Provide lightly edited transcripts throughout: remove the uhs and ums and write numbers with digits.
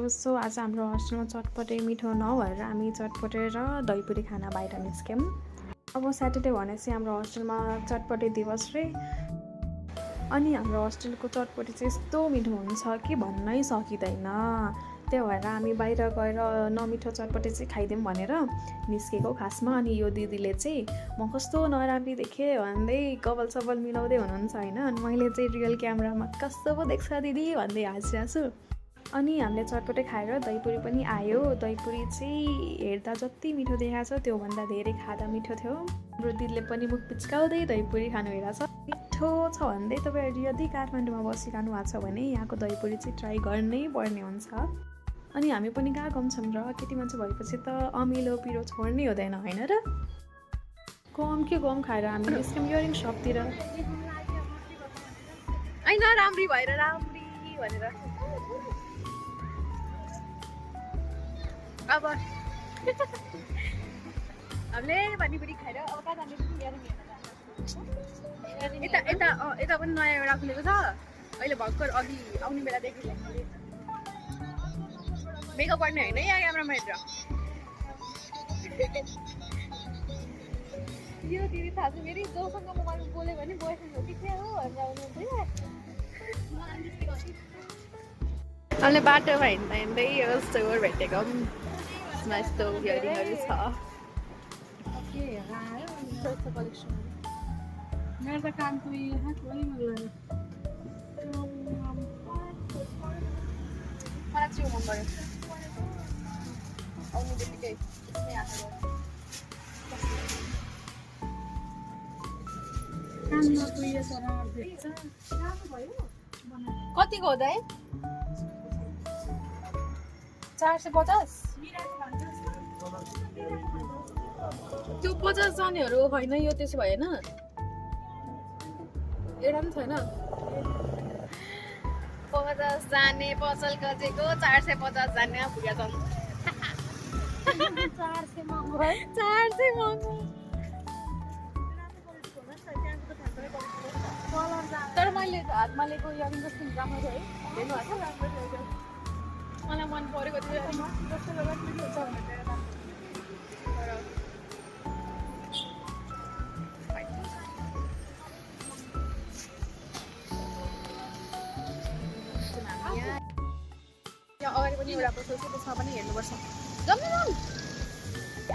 So आज हाम्रो हस्टेलमा चटपटे मिठो नभएर हामी चटपटे र दहीपुरी खाना बाहिर निस्क्यौँ। अब स्याटरडे भनेपछि हाम्रो हस्टेलमा चटपटे दिवस रे। अनि हाम्रो हस्टेलको चटपटे चाहिँ यस्तो मिठो हुन्छ कि भन्नै सकिँदैन। त्यही भएर हामी बाहिर गएर नमिठो चटपटे चाहिँ खाइदिउँ भनेर निस्केको खासमा। अनि यो दिदीले चाहिँ म कस्तो नराम्री देखेँ भन्दै कपाल सपाल मिलाउँदै हुनुहुन्छ होइन। अनि मैले चाहिँ रियल क्यामेरामा कस्तो पो देख्छ दिदी भन्दै हाँसिरहेको छु। अनि हामीले चटपटे खाएर दहीपुरी पनि आयो। दहीपुरी चाहिँ हेर्दा जति मिठो देखाएको छ त्योभन्दा धेरै खाँदा मिठो थियो। हाम्रो दिदीले पनि मुख पिच्काउँदै दहीपुरी खानु हेरेको छ। मिठो छ भन्दै तपाईँहरू यदि काठमाडौँमा बसिरहनु भएको छ भने यहाँको दहीपुरी चाहिँ ट्राई गर्नै पर्ने हुन्छ। अनि हामी पनि कहाँ गन्छौँ र केटी मान्छे भएपछि त अमिलो पिरो छोड्नै हुँदैन होइन र। कम के कम खाएर हामी निस्क्यौँ इयरिङ सपतिर। होइन राम्री भएर राम्री भनेर अब हामीले पानीपुरी खाएर अब कहाँ जाने यता पनि नयाँ एउटा खुलेको छ। अहिले भर्खर अघि आउने बेलादेखि मेकअप गर्ने होइन यहाँ क्यामेरामा हेरेर यो दिदी थाहा छ फेरि जोसँग मोबाइलमा बोल्यो भने बोयफ्रेन्ड हो कि के हो भनेर हामीले बाटोमा हिँड्दा हिँड्दै यो स्टोर भेटेको यस्तो इयरिङहरू छ। मेरो त कानको मलाई चाहिँ मन पर्यो आउनु बित्तिकै कतिको हो दाइ 450 त्यो 50 जानेहरू होइन यो त्यसो भएन एउटा पनि छैन 50 जाने पसल खोजेको 450 जाने भुया छन् 400 महँगो है 400 महँगो तर मैले हातमा लिएको इयरिङ जस्तो राम्रो थियो है हेर्नु भएको राम्रो थियो मलाई मन परेको थियो जस्तो बेला के हुन्छ भनेर अगाडि पनि एउटा पसल छ त्यसमा पनि हेर्नुपर्छ।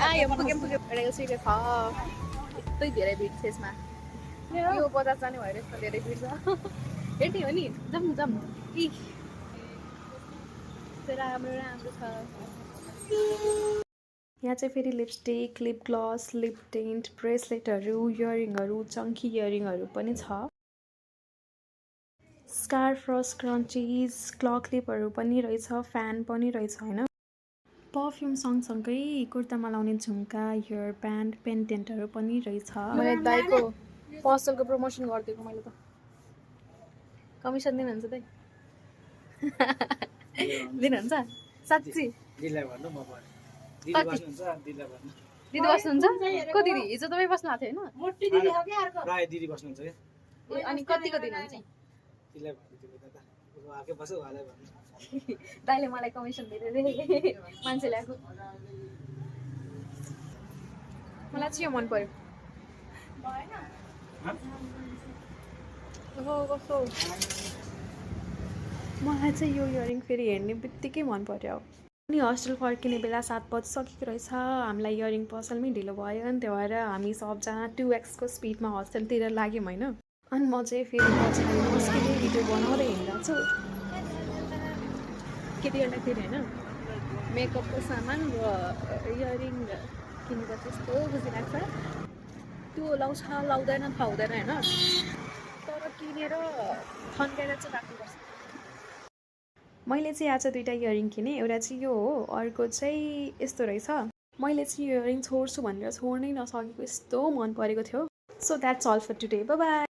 आयो पुग्यौँ एउटा सिटे छ यस्तै धेरै भिड छ यसमा। यो 50 जाने भएर यस्तो धेरै भिड छ यति हो नि जाउँ राम्रो राम्रो छ। यहाँ चाहिँ फेरि lipstick lip gloss lip tint ब्रेसलेटहरू इयरिङहरू चङ्की इयरिङहरू पनि छ। स्कार्फ र स्क्रन्चिज क्लक क्लिपहरू पनि रहेछ फ्यान पनि रहेछ होइन। पर्फ्युम सँगसँगै कुर्तामा लाउने झुम्का हेयर ब्यान्ड पेन्डेन्टहरू पनि रहेछ। मैले दाइको पसलको प्रमोसन गरिदिएको मैले त कमिसन दिनुहुन्छ दाइ दिनुहुन्छ साँच्ची दिदी बस्नुहुन्छ को दिदी हिजो तपाईँ बस्नु भएको थियो होइन अनि कतिको दिनुहुन्छ दाइले मलाई कमिसन दिँदै मान्छे ल्याएको मलाई चाहिँ यो मन पर्यो कस्तो मलाई चाहिँ यो इयरिङ फेरि हेर्ने बित्तिकै मन पर्यो। अनि हस्टेल फर्किने बेला 7 बजिसकेको रहेछ। हामीलाई इयरिङ पसलमै ढिलो भयो अनि त्यो भएर हामी सबजना 2x को स्पिडमा हस्टेलतिर लाग्यौँ होइन। अनि म चाहिँ फेरि पछाडि निस्किँदै भिडियो बनाउँदै हिँडिरहेको छु केटीहरूलाई फेरि होइन मेकअपको सामान र इयरिङ किनेको त्यस्तो खुसी लाग्छ। त्यो लाउँछ लाउँदैन थाहा हुँदैन होइन तर किनेर थन्काएर चाहिँ राख्नुपर्छ। मैले चाहिँ आज 2टा इयरिङ किनेँ एउटा चाहिँ यो हो अर्को चाहिँ यस्तो रहेछ। मैले चाहिँ यो इयरिङ छोड्छु भनेर छोड्नै नसकेको यस्तो मन परेको थियो। So that's all for today bye by.